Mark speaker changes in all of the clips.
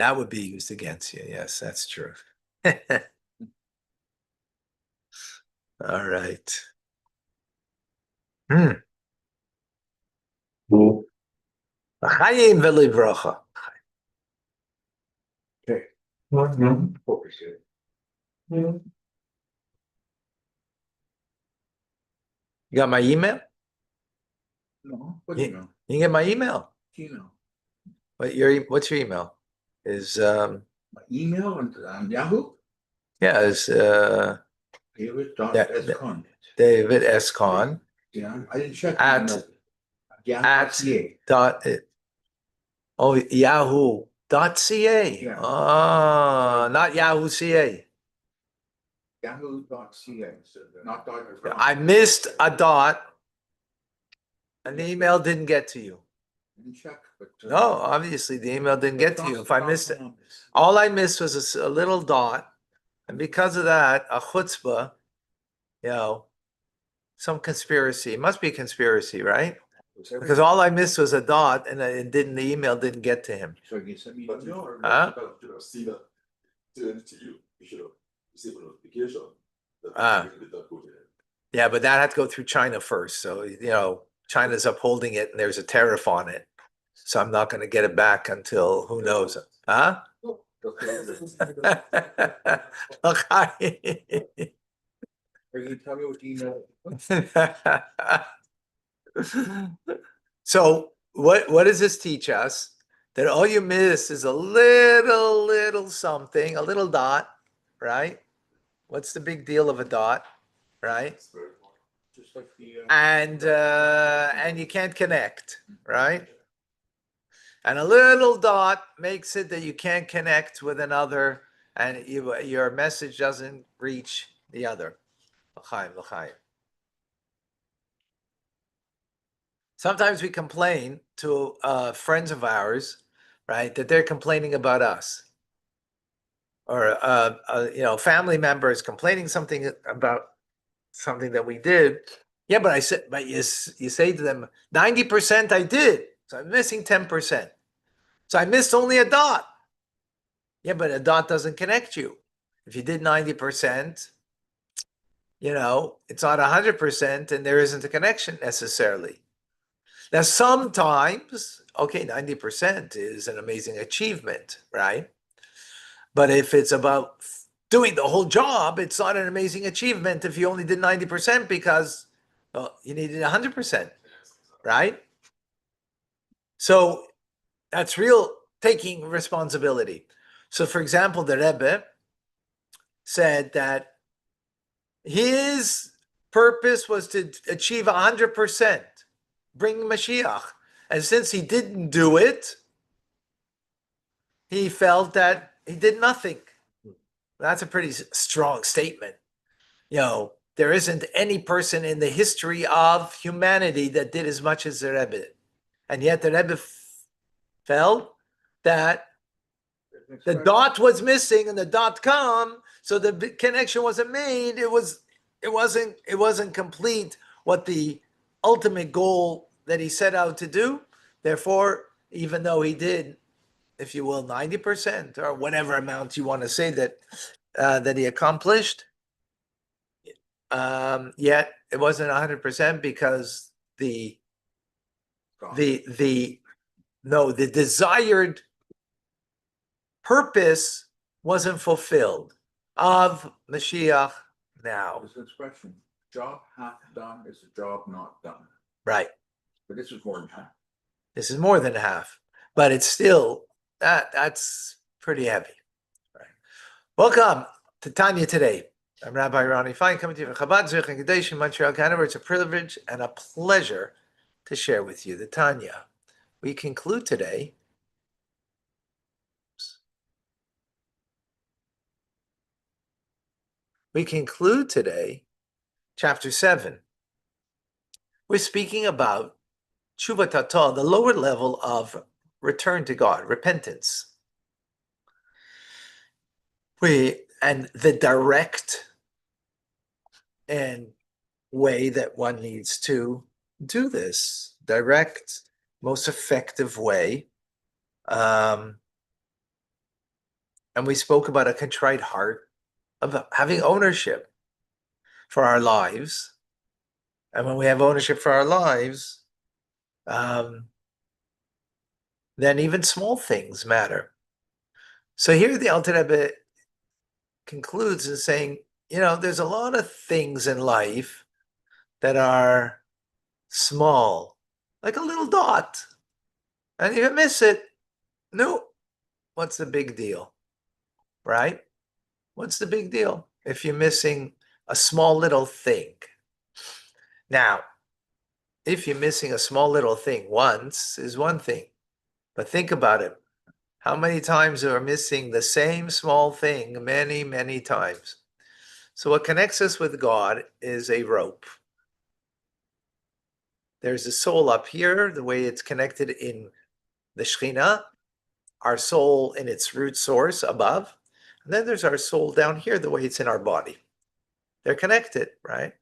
Speaker 1: That would be used against you. Yes, that's true. All right. Hmm. Chaim v'livrocha.
Speaker 2: Okay. Focus here.
Speaker 1: You got my email?
Speaker 2: No, what
Speaker 1: You,
Speaker 2: email?
Speaker 1: you get my email?
Speaker 2: Email.
Speaker 1: What's your email? Is
Speaker 2: My email on Yahoo?
Speaker 1: yeah, is
Speaker 2: David.scon.
Speaker 1: David S. Con
Speaker 2: Yeah, I didn't check
Speaker 1: at
Speaker 2: Yahoo.ca.
Speaker 1: dot Yahoo.ca.
Speaker 2: Yeah.
Speaker 1: Oh, not Yahoo CA.
Speaker 2: Yahoo.ca. So not dot.
Speaker 1: I missed a dot and the email didn't get to you.
Speaker 2: Didn't check, but
Speaker 1: No, obviously the email didn't get to you. If I missed it, all I missed was a little dot, and because of that, a chutzpah, some conspiracy. It must be a conspiracy, right? Because all I missed was a dot, and the email didn't get to him.
Speaker 2: So you sent me.
Speaker 3: But you
Speaker 1: Huh?
Speaker 3: should have seen it turn to you. You should have received a notification that
Speaker 1: Ah.
Speaker 3: you did not go to him.
Speaker 1: Yeah, but that had to go through China first. So, China's upholding it and there's a tariff on it. So I'm not going to get it back until who knows. Huh?
Speaker 2: Are you gonna tell me what email?
Speaker 1: So what does this teach us? That all you miss is a little something, a little dot, right? What's the big deal of a dot, right?
Speaker 3: It's very important.
Speaker 2: Just like the.
Speaker 1: And you can't connect, right? And a little dot makes it that you can't connect with another, and your message doesn't reach the other. L'chaim, l'chaim. Sometimes we complain to friends of ours, right, that they're complaining about us, or family members complaining something about something that we did. Yeah, but you say to them, 90% I did, so I'm missing 10%. So I missed only a dot. Yeah, but a dot doesn't connect you. If you did 90%, it's not 100%, and there isn't a connection necessarily. Now, sometimes, okay, 90% is an amazing achievement, right? But if it's about doing the whole job, it's not an amazing achievement if you only did 90% because you needed 100%, right? So that's real taking responsibility. So, for example, the Rebbe said that his purpose was to achieve 100%, bring Mashiach. And since he didn't do it, he felt that he did nothing. That's a pretty strong statement. There isn't any person in the history of humanity that did as much as the Rebbe. And yet the Rebbe felt that the dot was missing and the .com, so the connection wasn't made. It wasn't complete what the ultimate goal that he set out to do. Therefore, even though he did, if you will, 90% or whatever amount you want to say that he accomplished, yet it wasn't 100% because the desired purpose wasn't fulfilled of Mashiach now.
Speaker 2: This expression, job half done is a job not done.
Speaker 1: Right.
Speaker 2: But this is more than half.
Speaker 1: This is more than half, but it's still that's pretty heavy. Right. Welcome to Tanya Today. I'm Rabbi Ronnie Fine, coming to you from Chabad Zurich and Kadesh in Montreal, Canada. It's a privilege and a pleasure to share with you the Tanya. We conclude today. Chapter 7. We're speaking about Tshuva Tata, the lower level of return to God, repentance. And the direct and way that one needs to do this, direct, most effective way, And we spoke about a contrite heart of having ownership for our lives. And when we have ownership for our lives, then even small things matter. So here the Alter Rebbe concludes in saying, there's a lot of things in life that are small, like a little dot. And if you miss it, no, what's the big deal? Right? What's the big deal if you're missing a small little thing? Now, if you're missing a small little thing once is one thing, but think about it. How many times are we missing the same small thing many, many times? So what connects us with God is a rope. There's a soul up here, the way it's connected in the Shekhinah, our soul in its root source above. And then there's our soul down here, the way it's in our body. They're connected, right?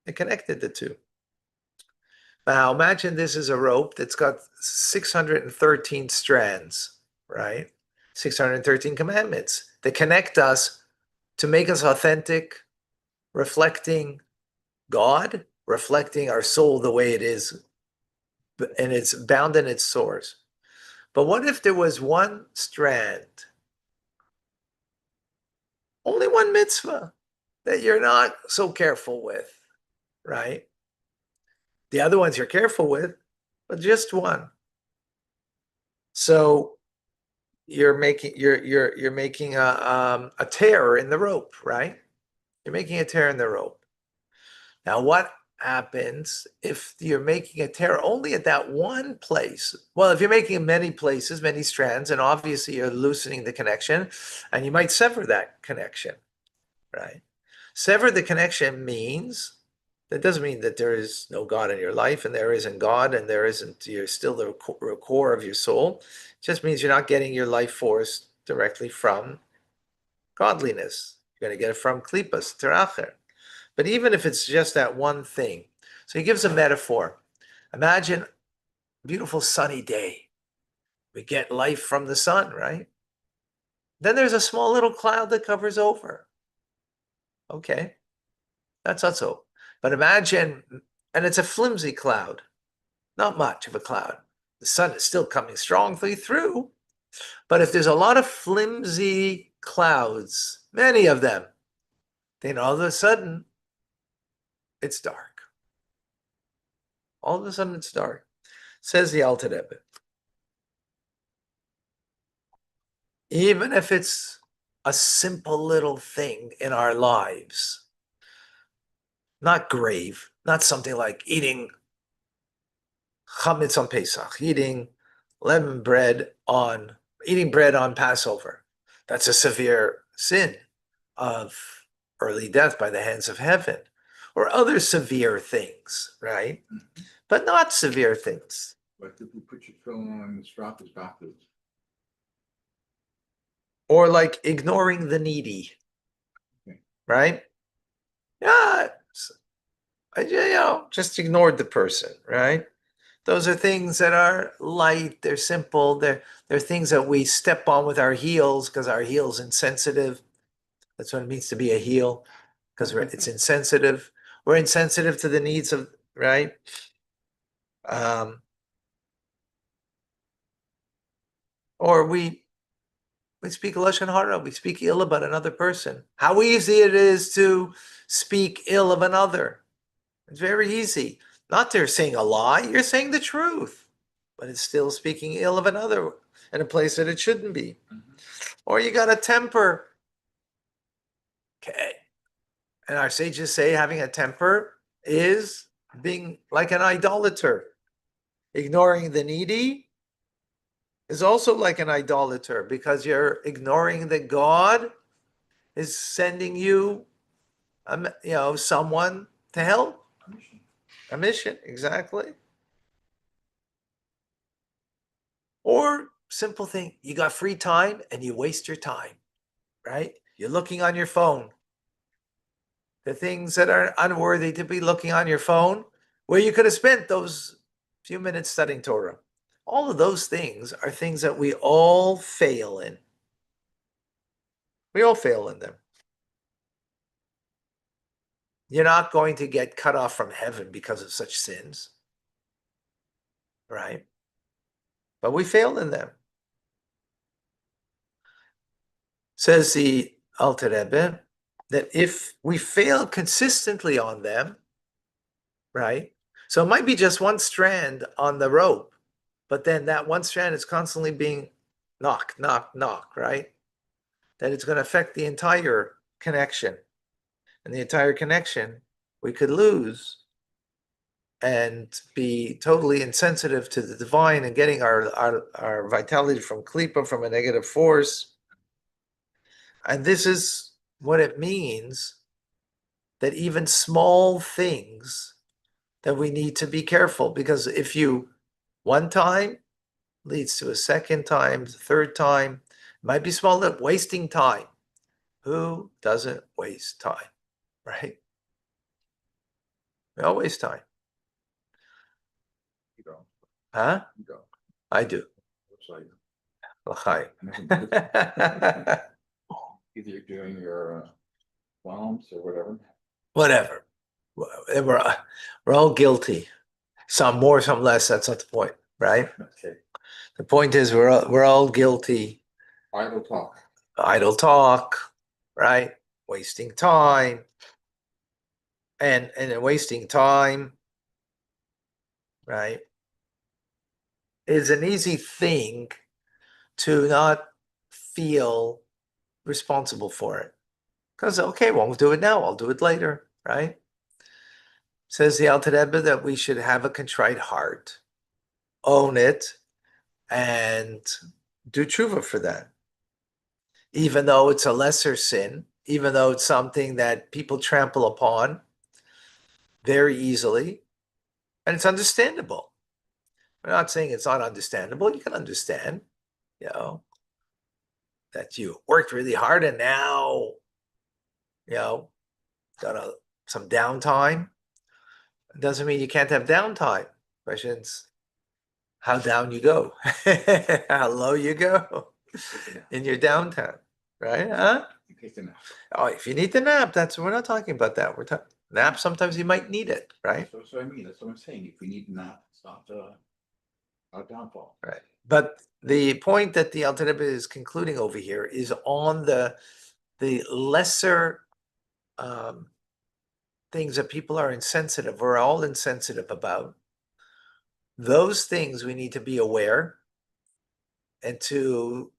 Speaker 1: They're connected, the two. Now imagine this is a rope that's got 613 strands, right? 613 commandments that connect us to make us authentic, reflecting God, reflecting our soul the way it is, and it's bound in its source. But what if there was one strand, only one mitzvah that you're not so careful with, right? The other ones you're careful with, but just one. So you're making a tear in the rope, right? You're making a tear in the rope. Now, what happens if you're making a tear only at that one place? Well, if you're making in many places, many strands, and obviously you're loosening the connection, and you might sever that connection, right? Sever the connection means that doesn't mean that there is no God in your life and there isn't God and you're still the core of your soul. It just means you're not getting your life force directly from godliness. You're going to get it from klipas, teracher. But even if it's just that one thing, so he gives a metaphor. Imagine a beautiful sunny day. We get life from the sun, right? Then there's a small little cloud that covers over. Okay, that's not so. But imagine, and it's a flimsy cloud, not much of a cloud. The sun is still coming strongly through. But if there's a lot of flimsy clouds, many of them, then all of a sudden it's dark. All of a sudden it's dark. Says the Alter Rebbe. Even if it's a simple little thing in our lives, not grave, not something like eating chametz on Pesach, eating bread on Passover. That's a severe sin of early death by the hands of heaven, or other severe things, right? But not severe things.
Speaker 2: Like if you put your phone on and the strap is backwards.
Speaker 1: Or like ignoring the needy, right? Yeah, just ignored the person, right? Those are things that are light, they're simple, they're things that we step on with our heels because our heel's insensitive. That's what it means to be a heel, because it's insensitive. We're insensitive to the needs of, right? Or we speak lashon hara, we speak ill about another person. How easy it is to speak ill of another. It's very easy. Not they're saying a lie, you're saying the truth, but it's still speaking ill of another in a place that it shouldn't be. Or you got a temper. Okay. And our sages say having a temper is being like an idolater. Ignoring the needy is also like an idolater because you're ignoring that God is sending you, someone to help. A mission, exactly. Or simple thing, you got free time and you waste your time, right? You're looking on your phone. The things that are unworthy to be looking on your phone, where you could have spent those few minutes studying Torah. All of those things are things that we all fail in. We all fail in them. You're not going to get cut off from heaven because of such sins, right? But we fail in them. Says the Alter Rebbe that if we fail consistently on them, right? So it might be just one strand on the rope, but then that one strand is constantly being knock, knock, knock, right? That it's going to affect the entire connection. And the entire connection we could lose and be totally insensitive to the divine and getting our vitality from klipa, from a negative force. And this is what it means that even small things that we need to be careful, because if you one time leads to a second time, third time, it might be small, wasting time. Who doesn't waste time, right? We all waste time.
Speaker 2: You don't.
Speaker 1: Huh?
Speaker 2: You don't.
Speaker 1: I do.
Speaker 2: Looks like
Speaker 1: L'chaim.
Speaker 2: either you're doing your bombs or whatever.
Speaker 1: Whatever. We're all guilty. Some more, some less. That's not the point, right?
Speaker 2: Okay.
Speaker 1: The point is we're all guilty.
Speaker 2: Idle talk.
Speaker 1: Idle talk, right? Wasting time. And wasting time, right, is an easy thing to not feel responsible for it. Because, okay, won't do it now, I'll do it later, right? Says the Alter Rebbe that we should have a contrite heart, own it, and do tshuva for that. Even though it's a lesser sin, even though it's something that people trample upon very easily, and it's understandable. We're not saying it's not understandable. You can understand, that you worked really hard and now, got some downtime. It doesn't mean you can't have downtime. Questions how down you go, how low you go in your downtime, right? Huh? Oh, if you need the nap, we're not talking about that. We're talking nap. Sometimes you might need it, right?
Speaker 2: So I mean, that's what I'm saying. If we need to not, it's not our downfall.
Speaker 1: Right. But the point that the Alter Rebbe is concluding over here is on the lesser things that people are insensitive, we're all insensitive about. Those things we need to be aware and to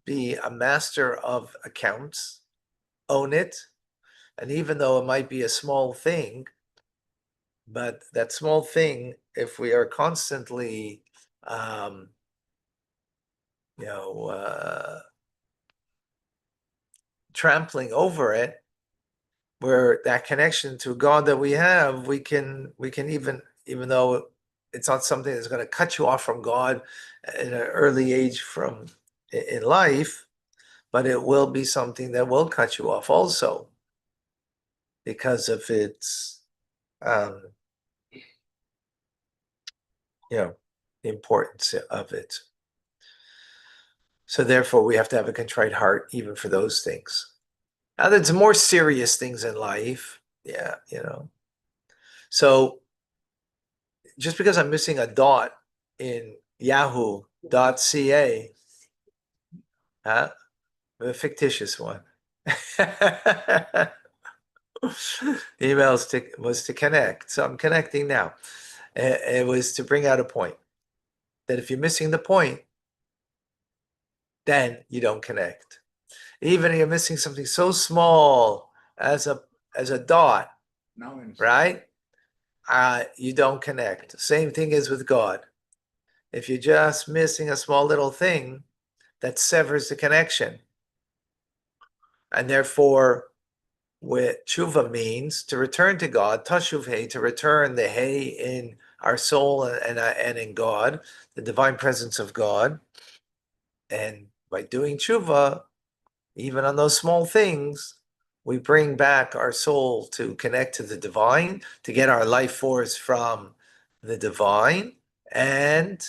Speaker 1: be a master of accounts, own it. And even though it might be a small thing, but that small thing, if we are constantly, trampling over it, where that connection to God that we have, we can even though it's not something that's going to cut you off from God in an early age in life, but it will be something that will cut you off also because of its the importance of it. So therefore we have to have a contrite heart even for those things. Now there's more serious things in life. Yeah, So just because I'm missing a dot in yahoo.ca, a fictitious one. The email was to connect. So I'm connecting now. It was to bring out a point that if you're missing the point, then you don't connect. Even if you're missing something so small as a dot, right? You don't connect. Same thing is with God. If you're just missing a small little thing, that severs the connection. And therefore, what tshuva means to return to God, tashuv hey, to return the hey in our soul and in God, the divine presence of God. And by doing tshuva, even on those small things, we bring back our soul to connect to the divine, to get our life force from the divine, and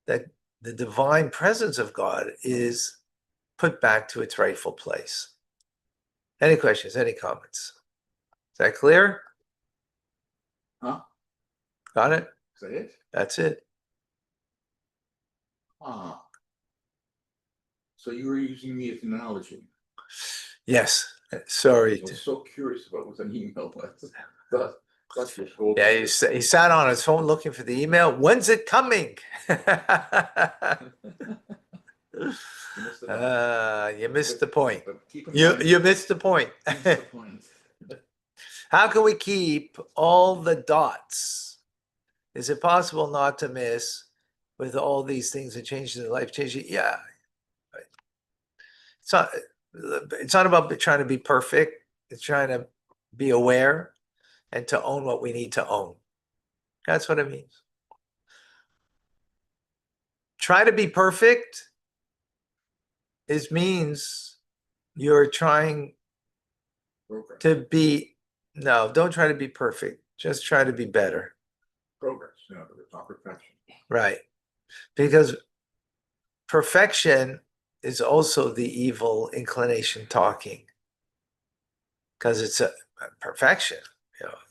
Speaker 1: that the divine presence of God is put back to its rightful place. Any questions, any comments? Is that clear?
Speaker 2: Huh?
Speaker 1: Got it?
Speaker 2: Is that it?
Speaker 1: That's it.
Speaker 2: Ah. So you were using me as an analogy.
Speaker 1: Yes.
Speaker 2: I
Speaker 1: Sorry.
Speaker 2: was so curious about what an email was. That's your gold.
Speaker 1: Yeah, he sat on his phone looking for the email. When's it coming?
Speaker 2: You missed the mark.
Speaker 1: You missed the point.
Speaker 2: But keep in
Speaker 1: You
Speaker 2: mind,
Speaker 1: you missed the point.
Speaker 2: missed the point.
Speaker 1: How can we keep all the dots? Is it possible not to miss with all these things that change in life changing? Yeah. It's not it's not about trying to be perfect. It's trying to be aware and to own what we need to own. That's what it means. Try to be perfect means you're trying
Speaker 2: Progress.
Speaker 1: to be, no, don't try to be perfect. Just try to be better.
Speaker 2: Progress. No, it's not perfection.
Speaker 1: Right. Because perfection is also the evil inclination talking. Because it's a perfection.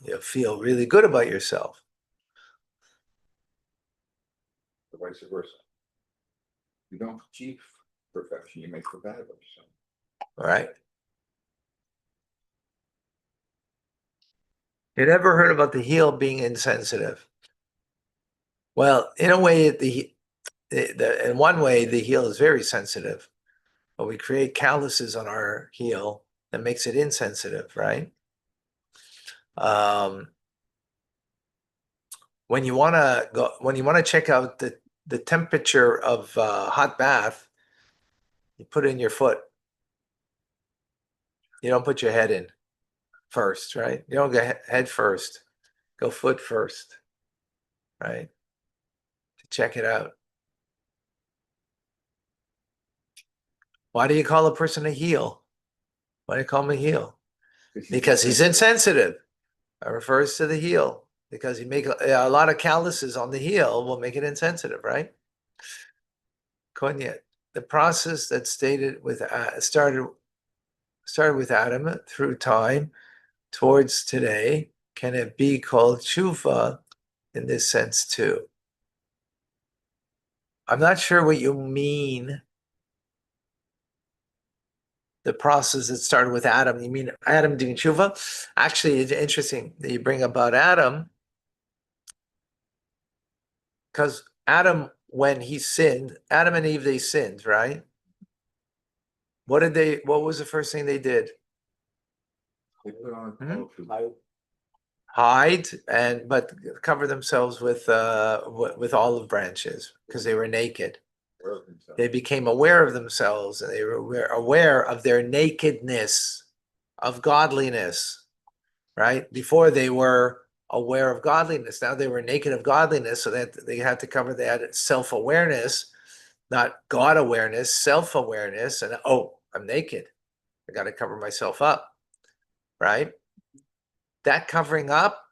Speaker 1: You feel really good about yourself.
Speaker 2: The vice versa. You don't achieve perfection, you make feel bad about yourself.
Speaker 1: All right. You never heard about the heel being insensitive? Well, in a way, in one way, the heel is very sensitive, but we create calluses on our heel that makes it insensitive, right? When you want to check out the temperature of a hot bath, you put in your foot. You don't put your head in first, right? You don't go head first. Go foot first, right? To check it out. Why do you call a person a heel? Why do you call him a heel? Because he's insensitive. It refers to the heel. Because you make a lot of calluses on the heel will make it insensitive, right? Cognac. The process that started with Adam through time towards today, can it be called tshuva in this sense too? I'm not sure what you mean. The process that started with Adam. You mean Adam doing tshuva? Actually, it's interesting that you bring about Adam, because Adam, when he sinned, Adam and Eve, they sinned, right? What was the first thing they did? Hide but cover themselves with olive branches because they were naked. They became aware of themselves and they were aware of their nakedness, of godliness, right? Before they were aware of godliness. Now they were naked of godliness, so that they had to cover that self-awareness, not God awareness, self-awareness, and I'm naked. I got to cover myself up, right? That covering up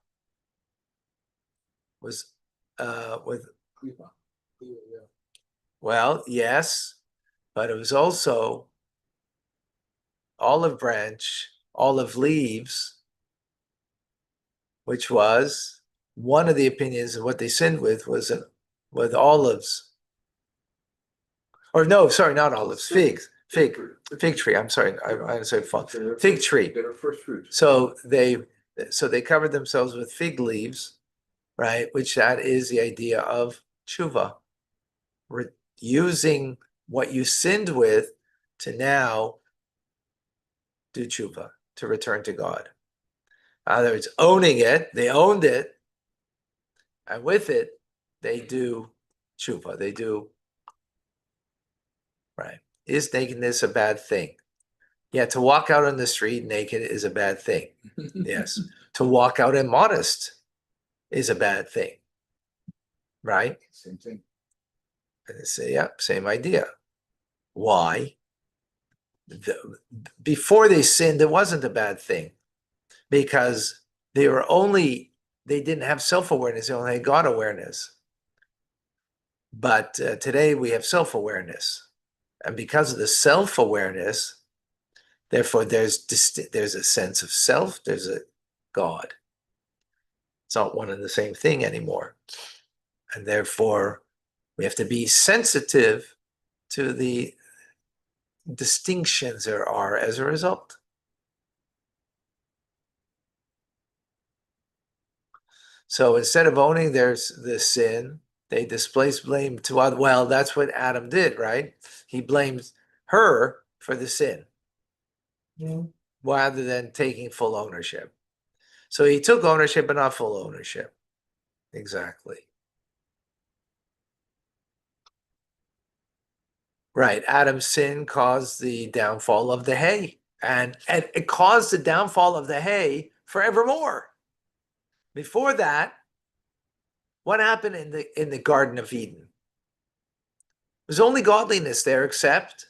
Speaker 1: was with, well, yes, but it was also olive branch, olive leaves, which was one of the opinions of what they sinned with was with olives. Or no, sorry, not olives, fig tree. I'm sorry, I said fig tree.
Speaker 2: They're first fruit.
Speaker 1: So they covered themselves with fig leaves, right? Which that is the idea of tshuva. We're using what you sinned with to now do tshuva, to return to God. In other words, owning it, they owned it, and with it, they do tshuva. They do, right? Is nakedness a bad thing? Yeah, to walk out on the street naked is a bad thing. Yes. To walk out immodest is a bad thing. Right?
Speaker 2: Same thing.
Speaker 1: And they say, yeah, same idea. Why? Before they sinned, it wasn't a bad thing because they didn't have self-awareness, they only had God awareness. But today we have self-awareness. And because of the self-awareness, therefore there's a sense of self, there's a God. It's not one and the same thing anymore. And therefore, we have to be sensitive to the distinctions there are as a result. So instead of owning there's the sin, they displace blame to other. Well, that's what Adam did, right? He blames her for the sin rather than taking full ownership. So he took ownership, but not full ownership. Exactly. Right. Adam's sin caused the downfall of the hay, and it caused the downfall of the hay forevermore. Before that, what happened in the Garden of Eden? There's only godliness there except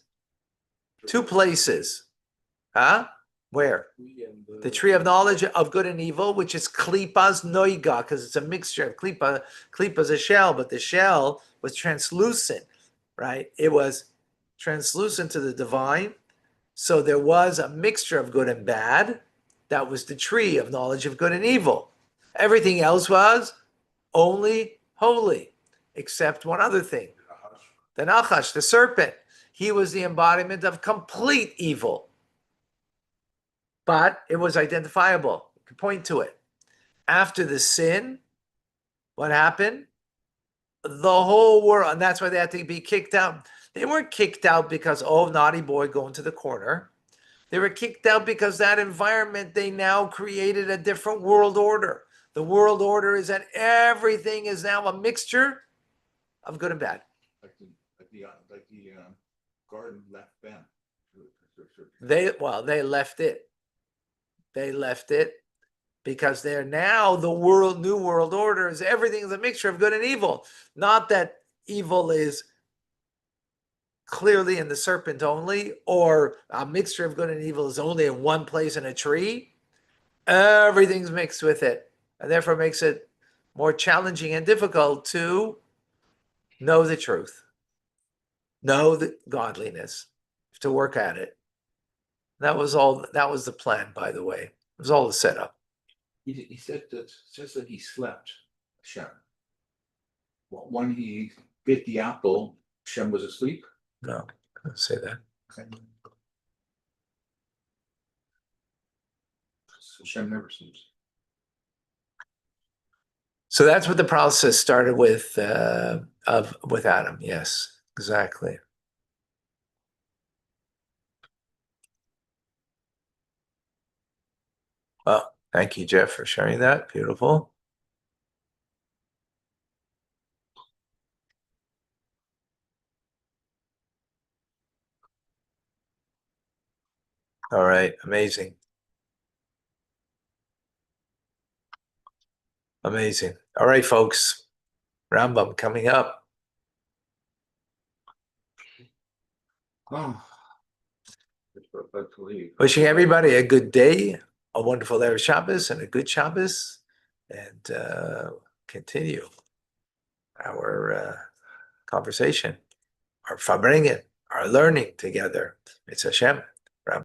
Speaker 1: two places. Huh? Where? The tree of knowledge of good and evil, which is klipas noiga, because it's a mixture of klipa. Klipa is a shell, but the shell was translucent, right? It was translucent to the divine. So there was a mixture of good and bad. That was the tree of knowledge of good and evil. Everything else was only holy, except one other thing. The Nachash, the serpent. He was the embodiment of complete evil. But it was identifiable. You could point to it. After the sin, what happened? The whole world, and that's why they had to be kicked out. They weren't kicked out because, oh, naughty boy, go into the corner. They were kicked out because that environment, they now created a different world order. The world order is that everything is now a mixture of good and bad.
Speaker 2: Like the garden left Ben.
Speaker 1: They left it. They left it because they're now the new world order is everything is a mixture of good and evil. Not that evil is clearly in the serpent only, or a mixture of good and evil is only in one place in a tree. Everything's mixed with it, and therefore makes it more challenging and difficult to know the truth, know the godliness, to work at it. That was all. That was the plan, by the way. It was all the setup.
Speaker 2: He said that says that he slept, Shem. Well, when he bit the apple, Shem was asleep.
Speaker 1: No, I didn't say that.
Speaker 2: Okay. So Shem never sleeps.
Speaker 1: So that's what the process started with Adam. Yes, exactly. Well, thank you, Jeff, for sharing that. Beautiful. All right, amazing. Amazing. All right, folks. Rambam coming up.
Speaker 2: Oh. It's about to leave.
Speaker 1: Wishing everybody a good day, a wonderful Erev Shabbos, and a good Shabbos, and continue our conversation, our farbrengen, our learning together. It's Hashem.